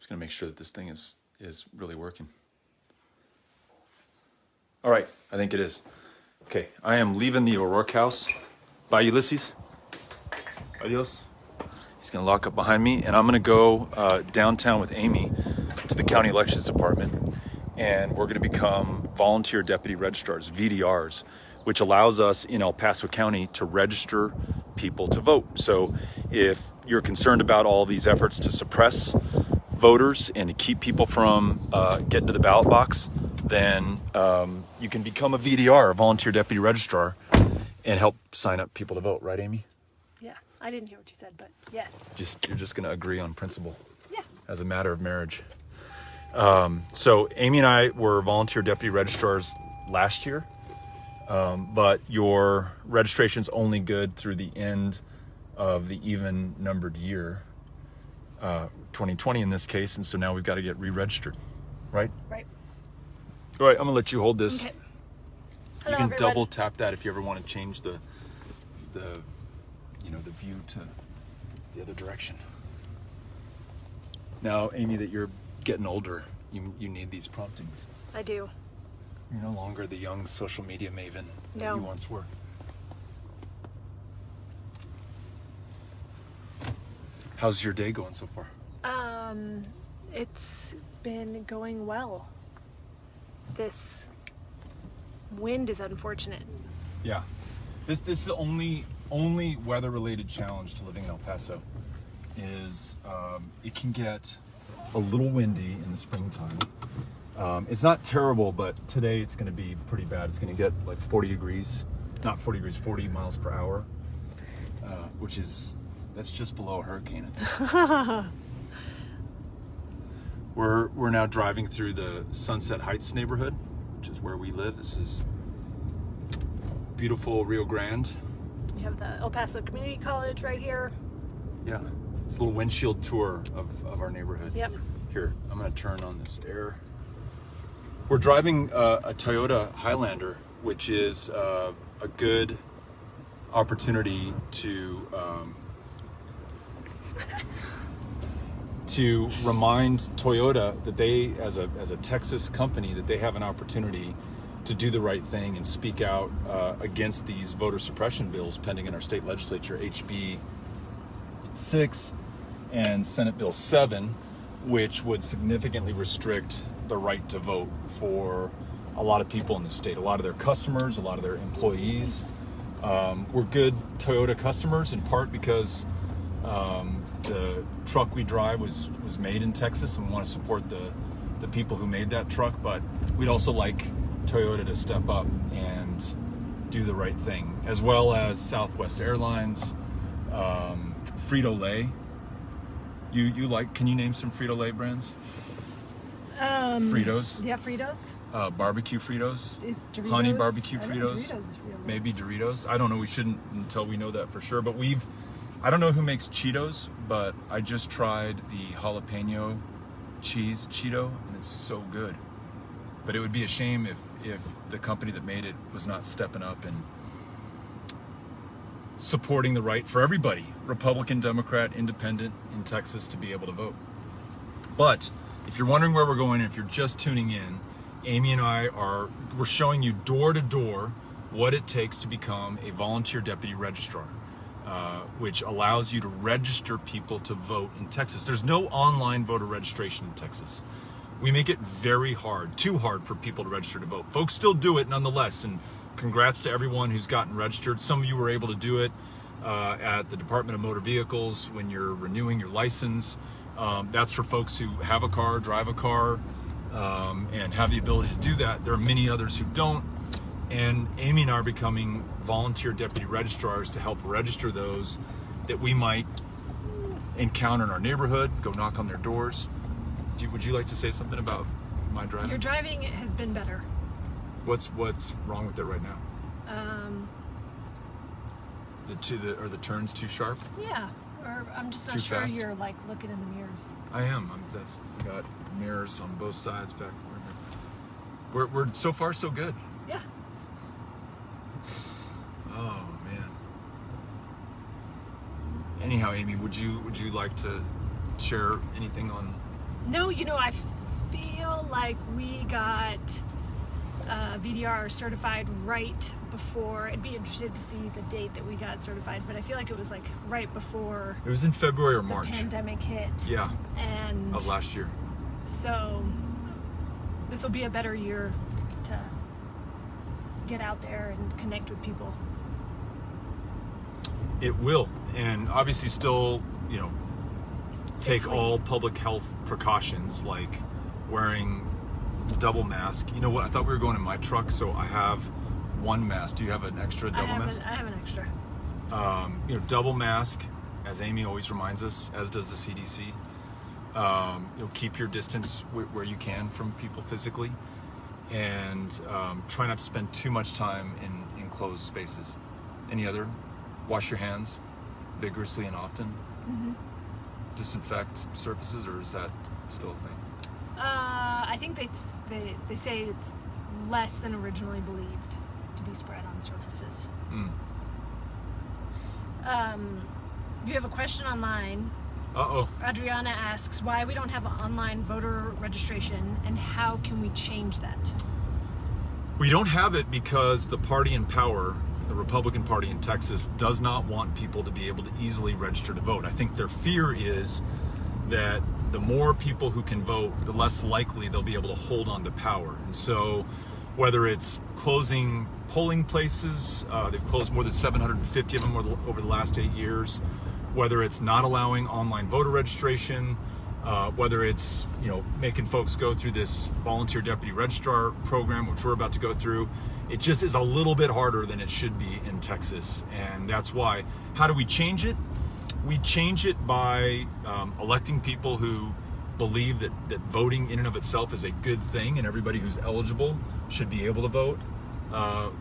Just gonna make sure that this thing is really working. All right, I think it is. Okay, I am leaving the O'Rourke house. Bye, Ulysses. Adios. He's gonna lock up behind me, and I'm gonna go downtown with Amy to the county elections department, and we're gonna become volunteer deputy registrars, VDRs, which allows us in El Paso County to register people to vote. So if you're concerned about all these efforts to suppress voters and to keep people from getting to the ballot box, then you can become a VDR, a volunteer deputy registrar, and help sign up people to vote. Right, Amy? Yeah, I didn't hear what you said, but yes. You're just going to agree on principle. Yeah. As a matter of marriage. So Amy and I were volunteer deputy registrars last year, but your registration's only good through the end of the even numbered year, 2020 in this case, and so now we've got to get re-registered, right? Right. All right, I'm gonna let you hold this. Okay. You can double tap that if you ever want to change the view to the other direction. Now, Amy, that you're getting older, you need these promptings. I do. You're no longer the young social media maven that you once were. How's your day going so far? It's been going well. This wind is unfortunate. Yeah. This is the only weather-related challenge to living in El Paso is it can get a little windy in the springtime. It's not terrible, but today it's going to be pretty bad. It's going to get like 40 degrees, not 40 degrees, 40 miles per hour, that's just below a hurricane, I think. We're now driving through the Sunset Heights neighborhood, which is where we live. This is beautiful Rio Grande. We have the El Paso Community College right here. Yeah, it's a little windshield tour of our neighborhood. Yep. Here, I'm gonna turn on this air. We're driving a Toyota Highlander, which is a good opportunity to remind Toyota that they, as a Texas company, that they have an opportunity to do the right thing and speak out against these voter suppression bills pending in our state legislature, HB 6 and Senate Bill 7, which would significantly restrict the right to vote for a lot of people in the state, a lot of their customers, a lot of their employees. We're good Toyota customers in part because the truck we drive was made in Texas, and we want to support the people who made that truck, but we'd also like Toyota to step up and do the right thing, as well as Southwest Airlines, Frito-Lay. Can you name some Frito-Lay brands? Fritos. Yeah, Fritos. Barbecue Fritos. Is Doritos? Honey barbecue I know Fritos. Doritos is Frito-Lay. Maybe Doritos. I don't know. We shouldn't until we know that for sure. But I don't know who makes Cheetos, but I just tried the jalapeno cheese Cheeto, and it's so good. But it would be a shame if the company that made it was not stepping up and supporting the right for everybody, Republican, Democrat, Independent in Texas, to be able to vote. But if you're wondering where we're going, if you're just tuning in, Amy and we're showing you door to door what it takes to become a volunteer deputy registrar, which allows you to register people to vote in Texas. There's no online voter registration in Texas. We make it very hard, too hard for people to register to vote. Folks still do it nonetheless, and congrats to everyone who's gotten registered. Some of you were able to do it at the Department of Motor Vehicles when you're renewing your license. That's for folks who have a car, drive a car, and have the ability to do that. There are many others who don't. And Amy and I are becoming volunteer deputy registrars to help register those that we might encounter in our neighborhood, go knock on their doors. Would you like to say something about my driving? Your driving has been better. What's wrong with it right now? Is it are the turns too sharp? Yeah, or I'm just not Too sure fast? you're like looking in the mirrors. I am. Got mirrors on both sides back. We're so far so good. Yeah. Oh man. Anyhow, Amy, would you like to share anything on No, I feel like we got VDR certified right before. I'd be interested to see the date that we got certified, but I feel like it was like right before It was in February or the March. pandemic hit. Yeah, And of last year. so this will be a better year to get out there and connect with people. It will, and obviously still, take Safely. all public health precautions like wearing double mask. You know what? I thought we were going in my truck, so I have one mask. Do you have an extra double mask? I have an extra. Double mask, as Amy always reminds us, as does the CDC. Keep your distance where you can from people physically, and try not to spend too much time in enclosed spaces. Any other? Wash your hands vigorously and often. Mm-hmm. Disinfect surfaces, or is that still a thing? I think they say it's less than originally believed to be spread on surfaces. You have a question online. Uh-oh. Adriana asks why we don't have an online voter registration and how can we change that? We don't have it because the party in power, the Republican Party in Texas, does not want people to be able to easily register to vote. I think their fear is that the more people who can vote, the less likely they'll be able to hold on to power. And so whether it's closing polling places, they've closed more than 750 of them over the last 8 years, whether it's not allowing online voter registration, whether it's making folks go through this Volunteer Deputy Registrar program, which we're about to go through, it just is a little bit harder than it should be in Texas. And that's why. How do we change it? We change it by electing people who believe that voting in and of itself is a good thing and everybody who's eligible should be able to vote.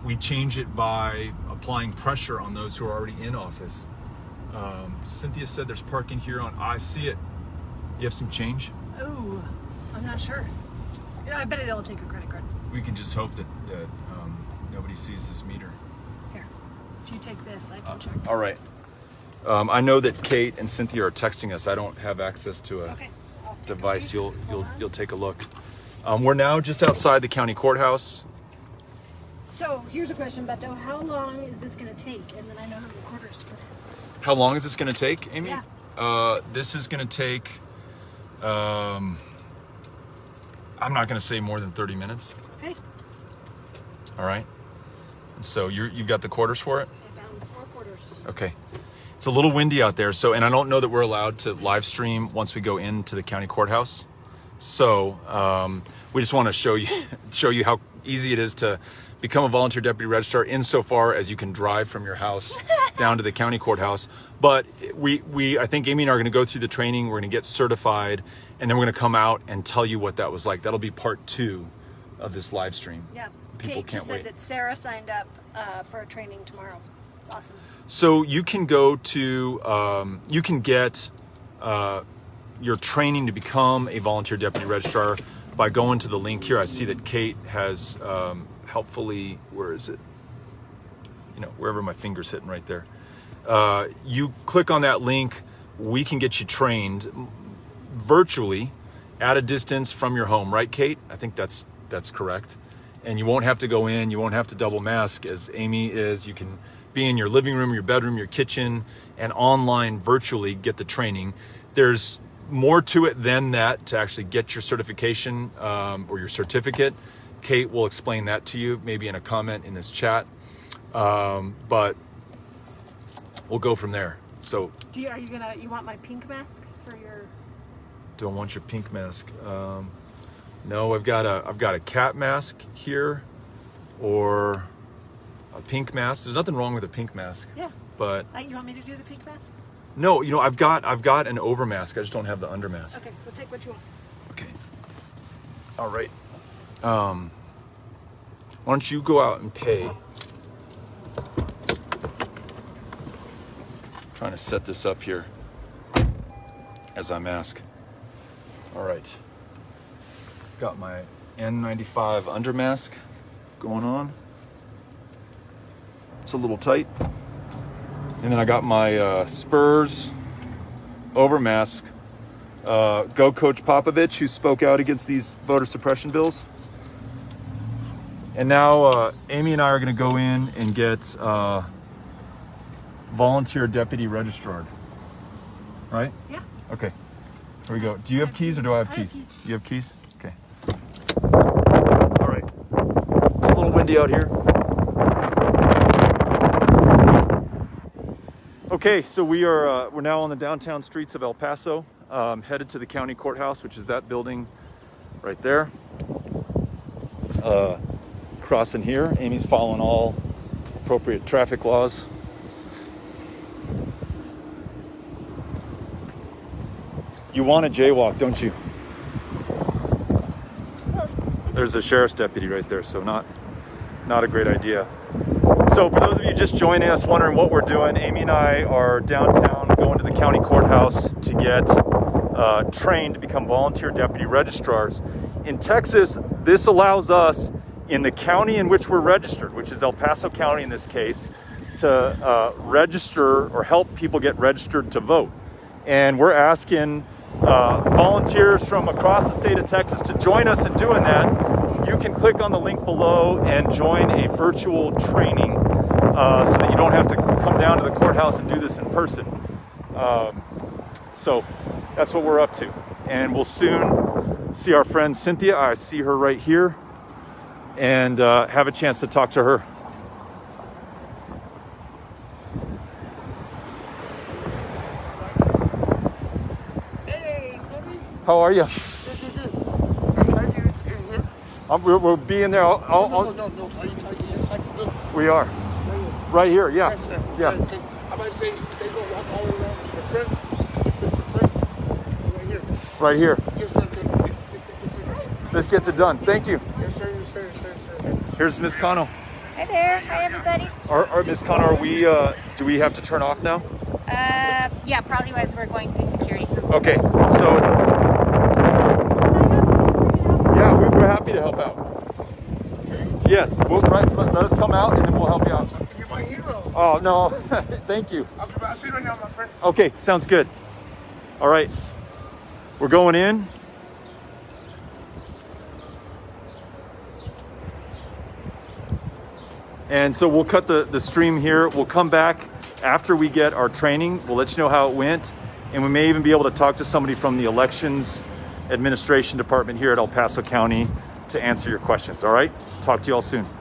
We change it by applying pressure on those who are already in office. Cynthia said there's parking here I see it. You have some change? Oh, I'm not sure. I bet it'll take a credit card. We can just hope that nobody sees this meter. Here, if you take this, I can check. All right. I know that Kate and Cynthia are texting us. I don't have access to a Okay. I'll take a device. peek. You'll take a look. We're now just outside the county courthouse. So here's a question, Beto. How long is this going to take? And then I know how many quarters to put in. How long is this going to take, Amy? Yeah. This is going to take. I'm not going to say more than 30 minutes. Okay. All right. So you've got the quarters for it? I found 4 quarters. Okay. It's a little windy out there, and I don't know that we're allowed to live stream once we go into the county courthouse. So we just want to show you how easy it is to become a volunteer deputy registrar insofar as you can drive from your house down to the county courthouse. But I think Amy and I are going to go through the training. We're going to get certified, and then we're going to come out and tell you what that was like. That'll be part 2 of this live stream. Yeah. People Kate can't just wait. said that Sarah signed up for a training tomorrow. It's awesome. So you can go to, you can get your training to become a volunteer deputy registrar by going to the link here. I see that Kate has helpfully, where is it? Wherever my finger's hitting right there. You click on that link, we can get you trained virtually at a distance from your home, right, Kate? I think that's correct. And you won't have to go in, you won't have to double mask as Amy is. You can be in your living room, your bedroom, your kitchen, and online virtually get the training. There's more to it than that to actually get your certification or your certificate. Kate will explain that to you, maybe in a comment in this chat. But we'll go from there. So, You want my pink mask for your? don't want your pink mask. No, I've got a cat mask here, or a pink mask. There's nothing wrong with a pink mask. Yeah. But You want me to do the pink mask? no, I've got an over mask. I just don't have the under mask. Okay, we'll take what you want. Okay. All right. Why don't you go out and pay? Trying to set this up here as I mask. All right. Got my N95 under mask going on. It's a little tight. And then I got my Spurs over mask. Go Coach Popovich, who spoke out against these voter suppression bills. And now Amy and I are going to go in and get Volunteer Deputy Registrar. Right? Yeah. Okay. Here we go. Do you have keys or do I have keys? You have keys? Okay. All right. It's a little windy out here. Okay, so we're now on the downtown streets of El Paso, headed to the county courthouse, which is that building right there. Crossing here, Amy's following all appropriate traffic laws. You want to jaywalk, don't you? There's a sheriff's deputy right there, so not a great idea. So for those of you just joining us, wondering what we're doing, Amy and I are downtown going to the county courthouse to get trained to become volunteer deputy registrars. In Texas, this allows us, in the county in which we're registered, which is El Paso County in this case, to register or help people get registered to vote. And we're asking volunteers from across the state of Texas to join us in doing that. You can click on the link below and join a virtual training so that you don't have to come down to the courthouse and do this in person. So that's what we're up to. And we'll soon see our friend Cynthia. I see her right here, and have a chance to talk to her. Hey, How are you? buddy. We'll be in there. No. Are you trying to get inside the building? We are. right here. Yeah, Yes, sir. yeah. I might say they go walk all the way around to the front. This is the front. Right here. Right here. Yes, sir. This is the front. This gets it done. Thank you. Yes, sir. Yes, sir. Yes, sir. Yes, sir. Here's Miss Cano. Hi there. Hi, everybody. Are Miss Cano, are we? Do we have to turn off now? Yeah, probably as we're going through security. Okay. So yeah, we're happy to help out. Yes. Let us come out and then we'll help you out. You're my hero. Oh no, thank you. I'll see you right now, my friend. Okay, sounds good. All right, we're going in. And so we'll cut the stream here. We'll come back after we get our training. We'll let you know how it went. And we may even be able to talk to somebody from the Elections Administration Department here at El Paso County to answer your questions. All right, talk to you all soon.